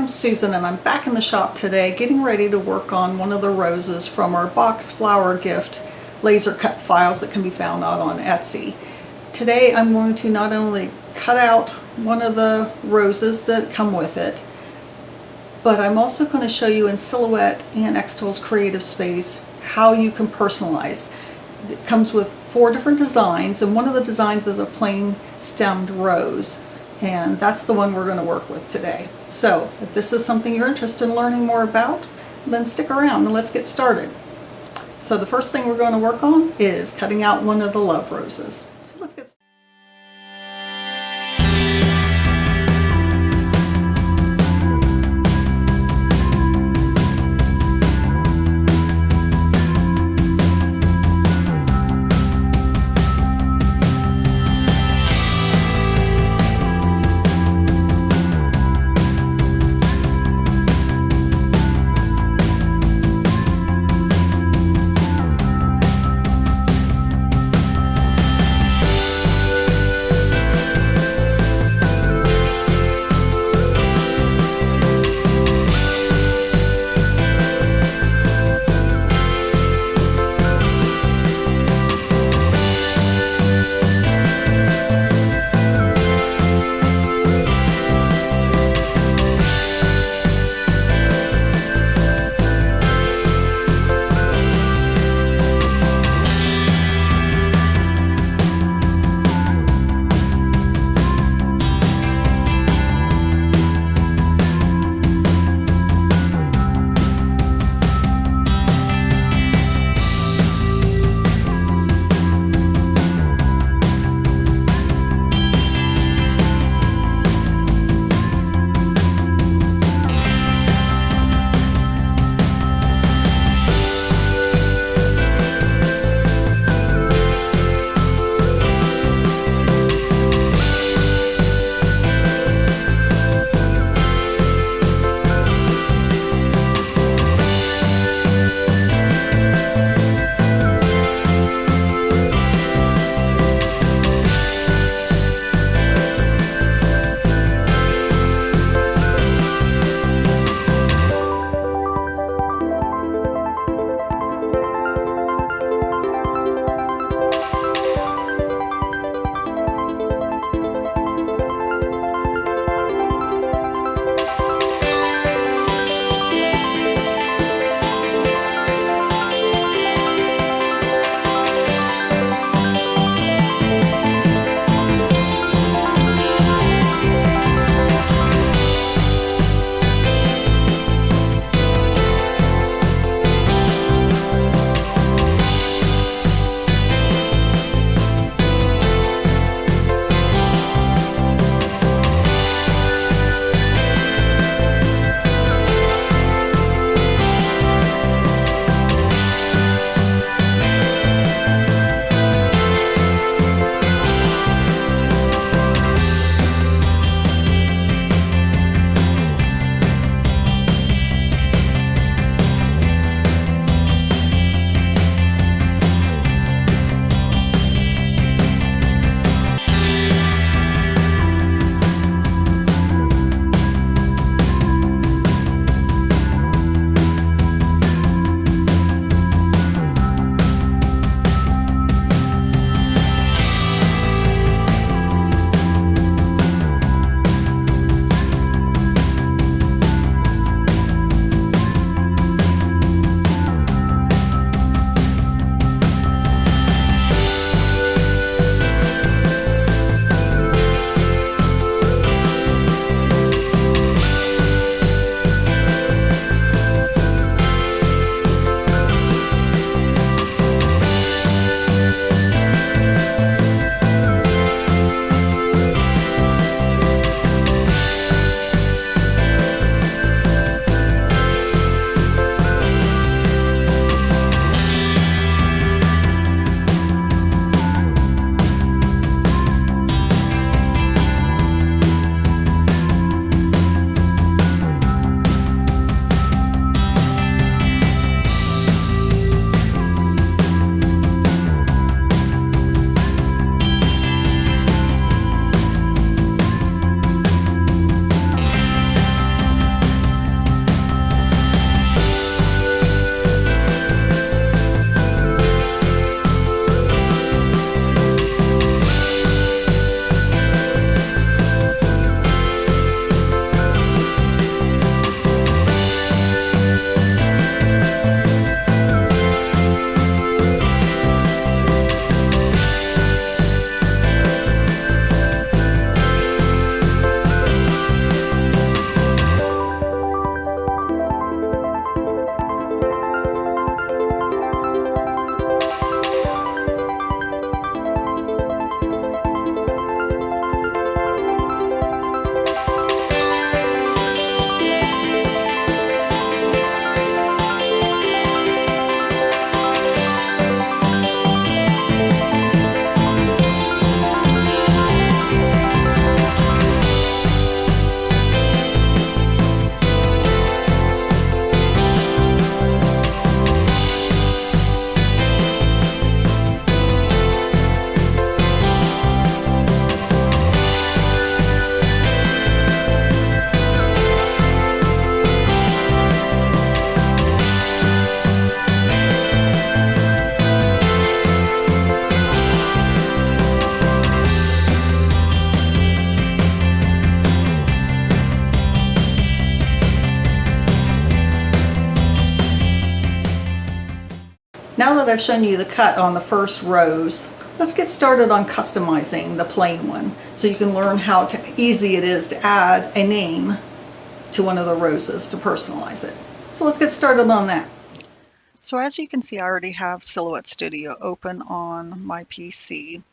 I'm Susan and I'm back in the shop today getting ready to work on one of the roses from our box flower gift laser cut files that can be found out on Etsy. Today I'm going to not only cut out one of the roses that come with it, but I'm also going to show you in Silhouette and xTool's Creative Space how you can personalize. It comes with 4 different designs, and one of the designs is a plain stemmed rose. And that's the one we're going to work with today. So if this is something you're interested in learning more about, then stick around and let's get started. So the first thing we're going to work on is cutting out one of the love roses. So let's get started. I've shown you the cut on the first rows, let's get started on customizing the plain one so you can learn how easy it is to add a name to one of the roses to personalize it. So let's get started on that. So as you can see, I already have Silhouette Studio open on my PC,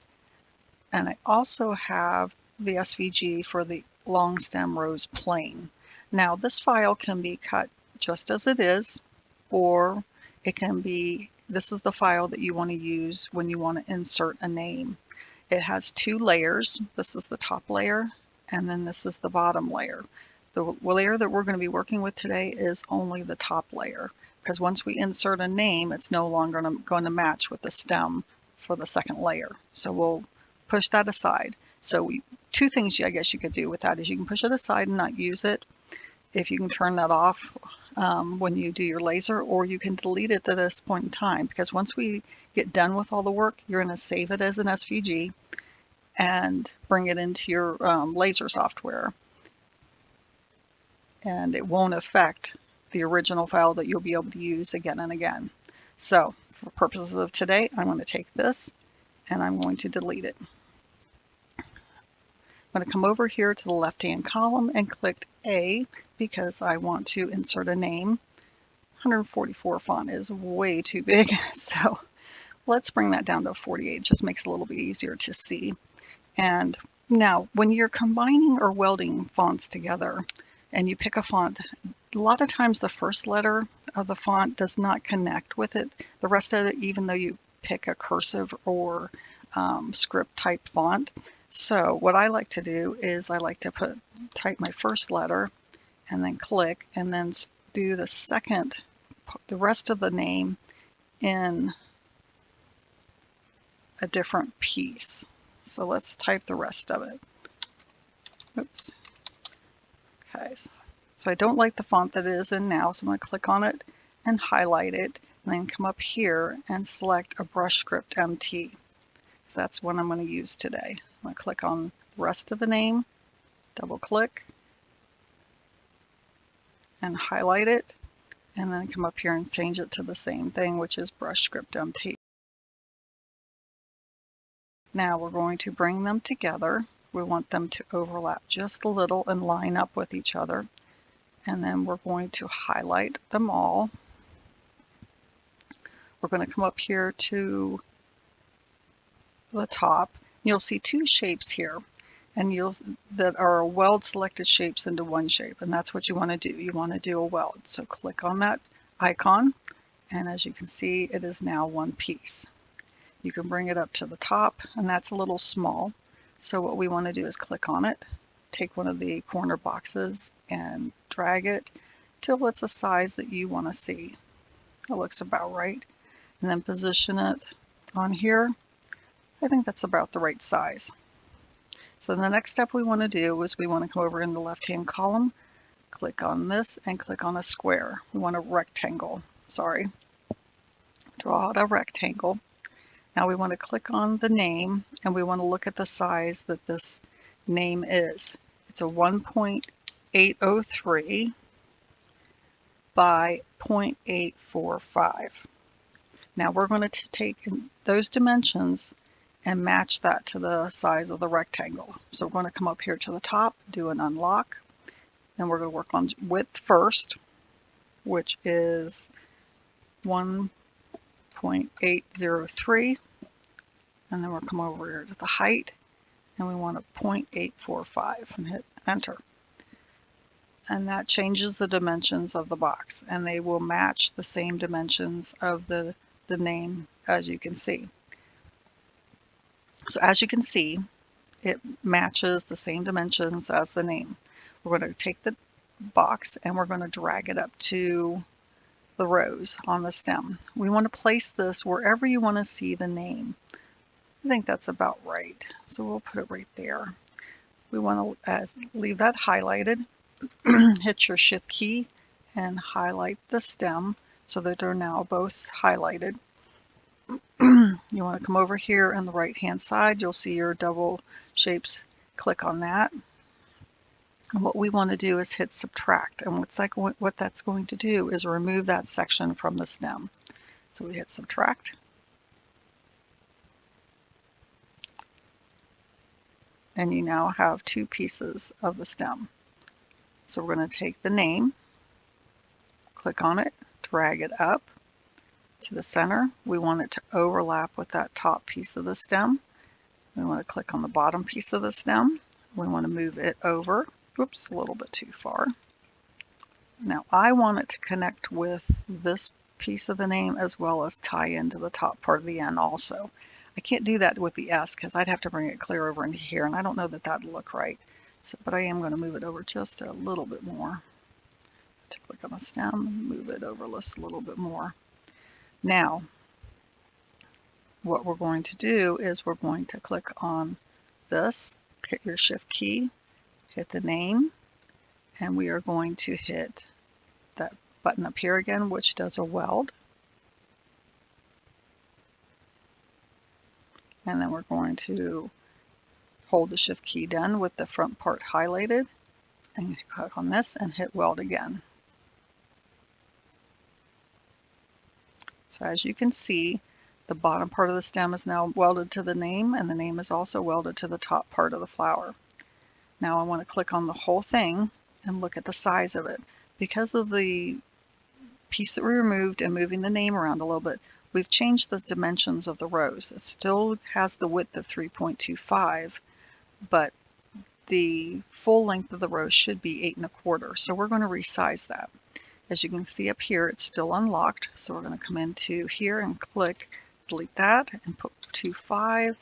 and I also have the SVG for the long stem rose plain. Now this file can be cut just as it is, or it can be, this is the file that you want to use when you want to insert a name. It has two layers. This is the top layer, and then this is the bottom layer. The layer that we're going to be working with today is only the top layer, because once we insert a name, it's no longer going to match with the stem for the second layer. So we'll push that aside. So two things I guess you could do with that is you can push it aside and not use it. If you can turn that off when you do your laser, or you can delete it at this point in time, because once we get done with all the work, you're going to save it as an SVG and bring it into your laser software, and it won't affect the original file that you'll be able to use again and again. So for purposes of today, I'm going to take this and I'm going to delete it. I'm going to come over here to the left-hand column and click A because I want to insert a name. 144 font is way too big, so let's bring that down to 48. It just makes it a little bit easier to see. And now, when you're combining or welding fonts together and you pick a font, a lot of times the first letter of the font does not connect with it. The rest of it, even though you pick a cursive or script type font. So what I like to do is I like to type my first letter and then click, and then do the rest of the name in a different piece. So let's type the rest of it. Oops. Okay, so I don't like the font that it is in now, so I'm going to click on it and highlight it, and then come up here and select a brush script MT. So that's what I'm going to use today. I'm going to click on the rest of the name, double click, and highlight it, and then come up here and change it to the same thing, which is brush script MT. Now we're going to bring them together. We want them to overlap just a little and line up with each other. And then we're going to highlight them all. We're going to come up here to the top. You'll see two shapes here, and that are weld selected shapes into one shape, and that's what you want to do. You want to do a weld. So click on that icon, and as you can see, it is now one piece. You can bring it up to the top, and that's a little small. So what we want to do is click on it, take one of the corner boxes and drag it till it's a size that you want to see. It looks about right. And then position it on here. I think that's about the right size. So the next step we want to do is we want to come over in the left-hand column, click on this, and click on a square. We want a rectangle. Draw out a rectangle. Now we want to click on the name, and we want to look at the size that this name is. It's a 1.803 by 0.845. Now we're going to take those dimensions and match that to the size of the rectangle. So we're going to come up here to the top, do an unlock, and we're going to work on width first, which is 1.803, and then we'll come over here to the height, and we want a 0.845 and hit enter. And that changes the dimensions of the box, and they will match the same dimensions of the name, as you can see. So as you can see, it matches the same dimensions as the name. We're going to take the box and we're going to drag it up to the rows on the stem. We want to place this wherever you want to see the name. I think that's about right. So we'll put it right there. We want to leave that highlighted. Hit your shift key and highlight the stem so that they're now both highlighted. You want to come over here on the right hand side, you'll see your double shapes. Click on that. And what we want to do is hit subtract, and what that's going to do is remove that section from the stem. So we hit subtract, and you now have two pieces of the stem. So we're going to take the name, click on it, drag it up to the center. We want it to overlap with that top piece of the stem. We want to click on the bottom piece of the stem. We want to move it over. Whoops, a little bit too far. Now I want it to connect with this piece of the name as well as tie into the top part of the N also. I can't do that with the S because I'd have to bring it clear over into here, and I don't know that that'd look right. So, but I am going to move it over just a little bit more. To click on the stem, move it over just a little bit more. Now, what we're going to do is we're going to click on this, hit your Shift key, hit the name, and we are going to hit that button up here again, which does a weld. And then we're going to hold the Shift key down with the front part highlighted, and click on this and hit weld again. So as you can see, the bottom part of the stem is now welded to the name, and the name is also welded to the top part of the flower. Now I want to click on the whole thing and look at the size of it. Because of the piece that we removed and moving the name around a little bit, we've changed the dimensions of the rose. It still has the width of 3.25, but the full length of the rose should be 8 1/4. So we're going to resize that. As you can see up here, it's still unlocked. So we're going to come into here and click, delete that, and put 2.5.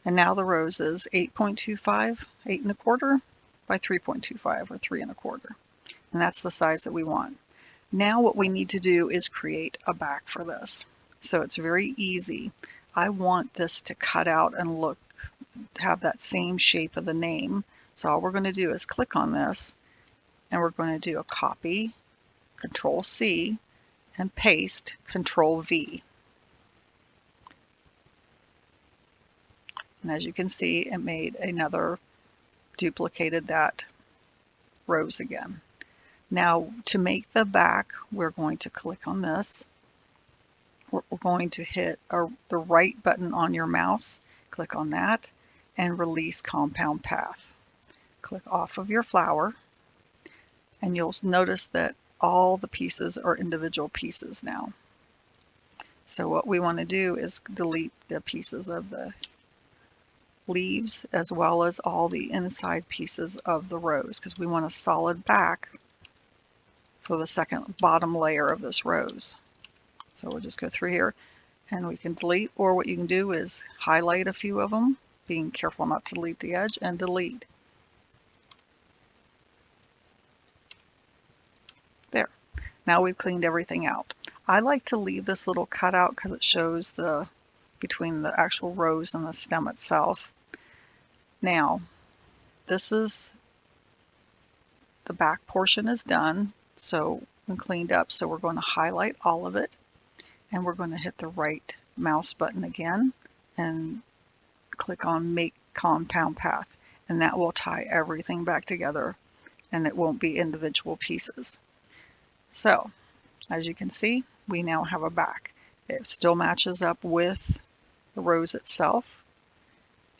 And now the rose is 8.25, 8 1/4 by 3.25 or 3 1/4. And that's the size that we want. Now what we need to do is create a back for this. So it's very easy. I want this to cut out and look, have that same shape of the name. So all we're going to do is click on this, and we're going to do a copy, Control C, and paste, Control V. And as you can see, it made another, duplicated that rose again. Now to make the back, we're going to click on this. We're going to hit the right button on your mouse, click on that, and release compound path. Click off of your flower, and you'll notice that all the pieces are individual pieces now. So what we want to do is delete the pieces of the leaves as well as all the inside pieces of the rose, because we want a solid back for the second bottom layer of this rose. So we'll just go through here and we can delete, or what you can do is highlight a few of them, being careful not to delete the edge, and delete. There. Now we've cleaned everything out. I like to leave this little cutout because it shows the between the actual rose and the stem itself. Now, this is the back portion is done, so and cleaned up. So we're going to highlight all of it, and we're going to hit the right mouse button again and click on Make Compound Path, and that will tie everything back together, and it won't be individual pieces. So, as you can see, we now have a back. It still matches up with the rose itself,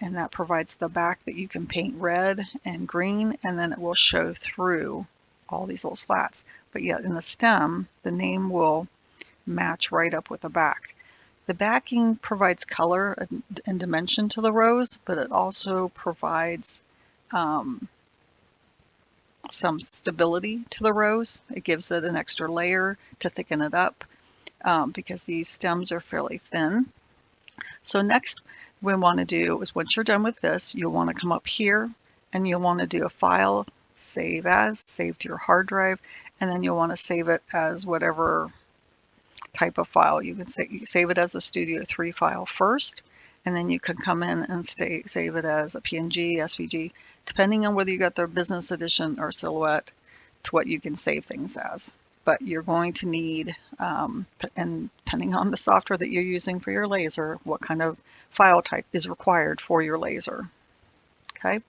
and that provides the back that you can paint red and green, and then it will show through all these little slats. But yet in the stem, the name will match right up with the back. The backing provides color and dimension to the rose, but it also provides some stability to the rose. It gives it an extra layer to thicken it up because these stems are fairly thin. So next we want to do is, once you're done with this, you'll want to come up here and you'll want to do a file, save as, save to your hard drive, and then you'll want to save it as whatever type of file. You can save it as a Studio 3 file first, and then you can come in and save it as a PNG, SVG, depending on whether you got the business edition or Silhouette, to what you can save things as. But you're going to need, and depending on the software that you're using for your laser, what kind of file type is required for your laser. Okay.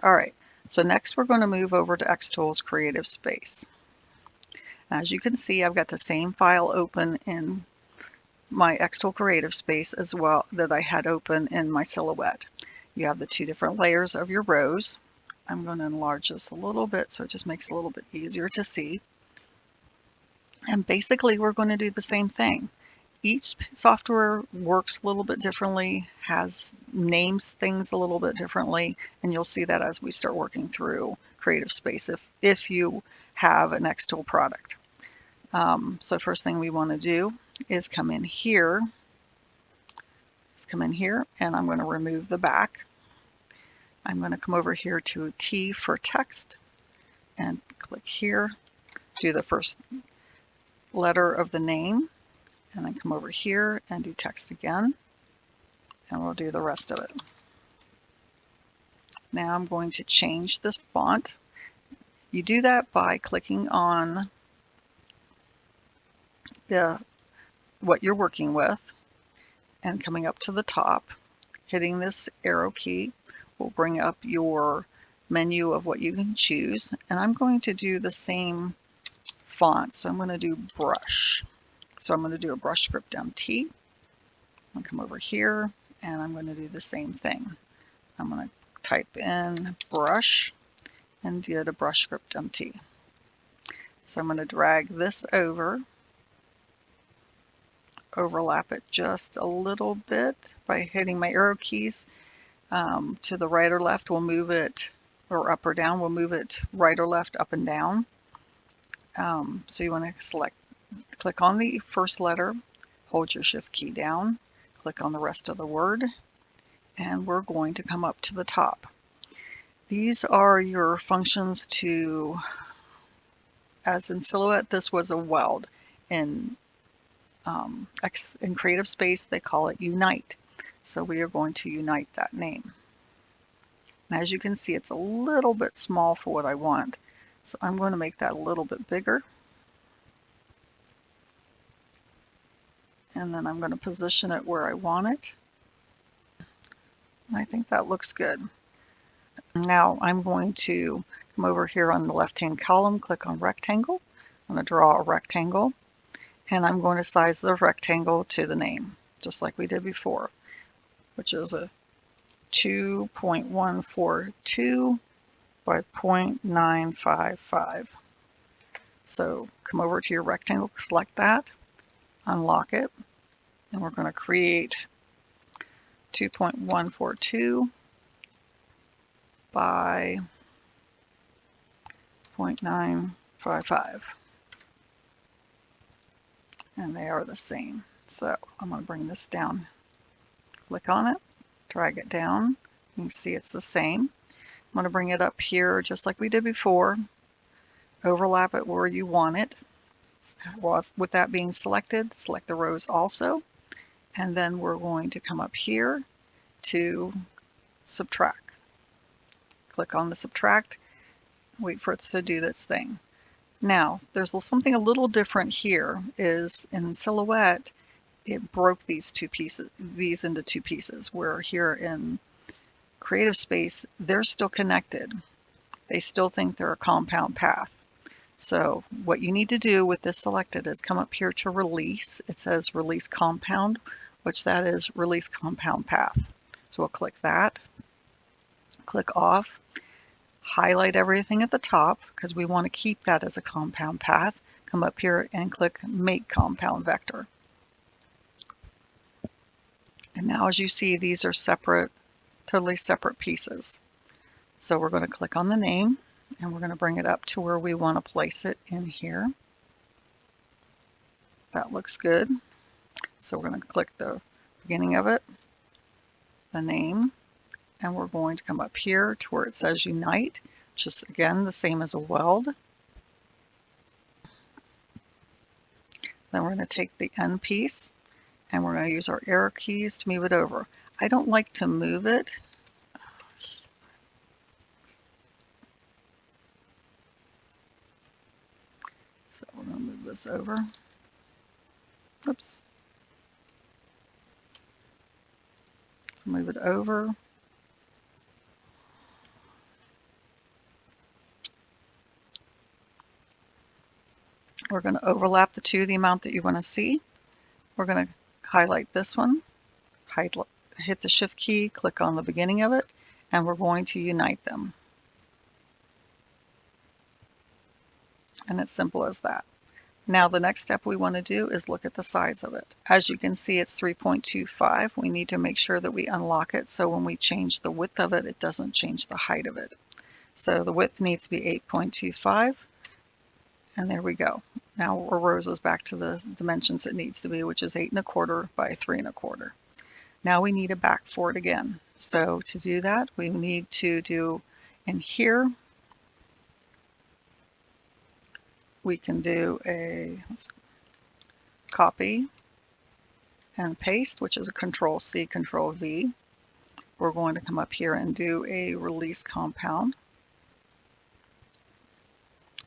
All right. So next we're going to move over to xTool's Creative Space. As you can see, I've got the same file open in my xTool Creative Space as well that I had open in my Silhouette. You have the two different layers of your rows. I'm going to enlarge this a little bit so it just makes it a little bit easier to see. And basically we're going to do the same thing. Each software works a little bit differently, names things a little bit differently, and you'll see that as we start working through Creative Space if you have an xTool product. So first thing we want to do is come in here. And I'm going to remove the back. I'm going to come over here to T for text and click here, do the first letter of the name, and then come over here and do text again, and we'll do the rest of it. Now I'm going to change this font. You do that by clicking on what you're working with and coming up to the top, hitting this arrow key will bring up your menu of what you can choose, and I'm going to do the same font, so I'm going to do brush. So I'm going to do a brush script MT. I'll come over here and I'm going to do the same thing. I'm going to type in brush and do the brush script MT. So I'm going to drag this over, overlap it just a little bit by hitting my arrow keys to the right or left. We'll move it, or up or down, we'll move it right or left, up and down. So you want to click on the first letter, hold your shift key down, click on the rest of the word, and we're going to come up to the top. These are your functions to, as in Silhouette, this was a weld. In Creative Space, they call it Unite. So we are going to unite that name. And as you can see, it's a little bit small for what I want. So I'm going to make that a little bit bigger. And then I'm going to position it where I want it. And I think that looks good. Now I'm going to come over here on the left-hand column, click on rectangle. I'm going to draw a rectangle, and I'm going to size the rectangle to the name, just like we did before, which is a 2.142 by 0.955. So come over to your rectangle, select that, unlock it, and we're going to create 2.142 by 0.955. And they are the same. So I'm going to bring this down. Click on it, drag it down. You can see it's the same. I'm going to bring it up here just like we did before. Overlap it where you want it. Well, with that being selected, select the rows also. And then we're going to come up here to subtract. Click on the subtract, wait for it to do this thing. Now, there's something a little different here, is in Silhouette, it broke these into two pieces, where here in Creative Space, they're still connected. They still think they're a compound path. So what you need to do with this selected is come up here to release. It says release compound, which that is release compound path. So we'll click that, click off, highlight everything at the top because we want to keep that as a compound path. Come up here and click make compound vector. And now as you see, these are separate, totally separate pieces. So we're going to click on the name and we're going to bring it up to where we want to place it in here. That looks good. So we're going to click the beginning of it, the name, and we're going to come up here to where it says Unite, which is again the same as a weld. Then we're going to take the end piece and we're going to use our arrow keys to move it over. I don't like to move it. So we're going to move this over. Oops. So move it over. We're going to overlap the two the amount that you want to see. We're going to highlight this one, hit the Shift key, click on the beginning of it, and we're going to unite them. And it's simple as that. Now the next step we want to do is look at the size of it. As you can see, it's 3.25. We need to make sure that we unlock it so when we change the width of it, it doesn't change the height of it. So the width needs to be 8.25, and there we go. Now our rose is back to the dimensions it needs to be, which is 8.25 by 3.25. Now we need a back for it again. So to do that, we need to do in here, we can do a copy and paste, which is a Control-C, Control-V. We're going to come up here and do a release compound.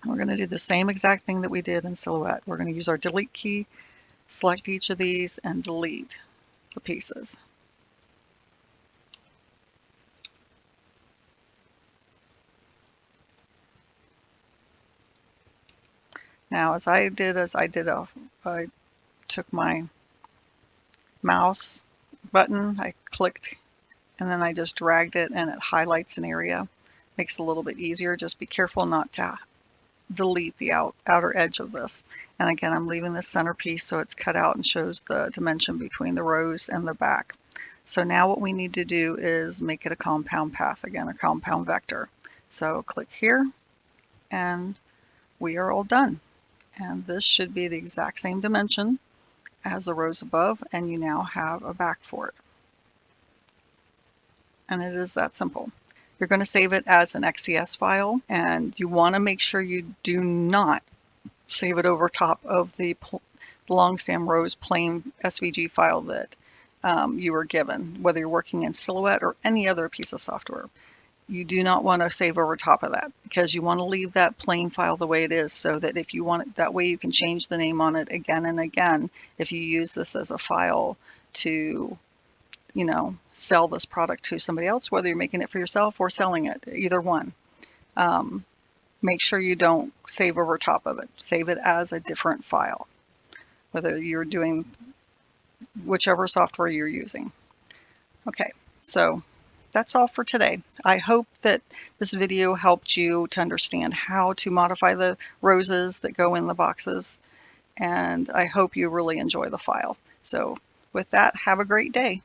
We're going to do the same exact thing that we did in Silhouette. We're going to use our delete key, select each of these, and delete the pieces. Now, I took my mouse button, I clicked, and then I just dragged it, and it highlights an area. Makes it a little bit easier. Just be careful not to delete the outer edge of this. And again, I'm leaving the centerpiece so it's cut out and shows the dimension between the rows and the back. So now what we need to do is make it a compound path, again, a compound vector. So click here, and we are all done. And this should be the exact same dimension as the rows above, and you now have a back for it. And it is that simple. You're going to save it as an XCS file, and you want to make sure you do not save it over top of the long stem rows plain SVG file that you were given, whether you're working in Silhouette or any other piece of software. You do not want to save over top of that, because you want to leave that plain file the way it is, so that if you want it, that way you can change the name on it again and again if you use this as a file to, you know, sell this product to somebody else, whether you're making it for yourself or selling it, either one. Make sure you don't save over top of it. Save it as a different file, whether you're doing whichever software you're using. Okay, so that's all for today. I hope that this video helped you to understand how to modify the roses that go in the boxes, and I hope you really enjoy the file. So with that, have a great day.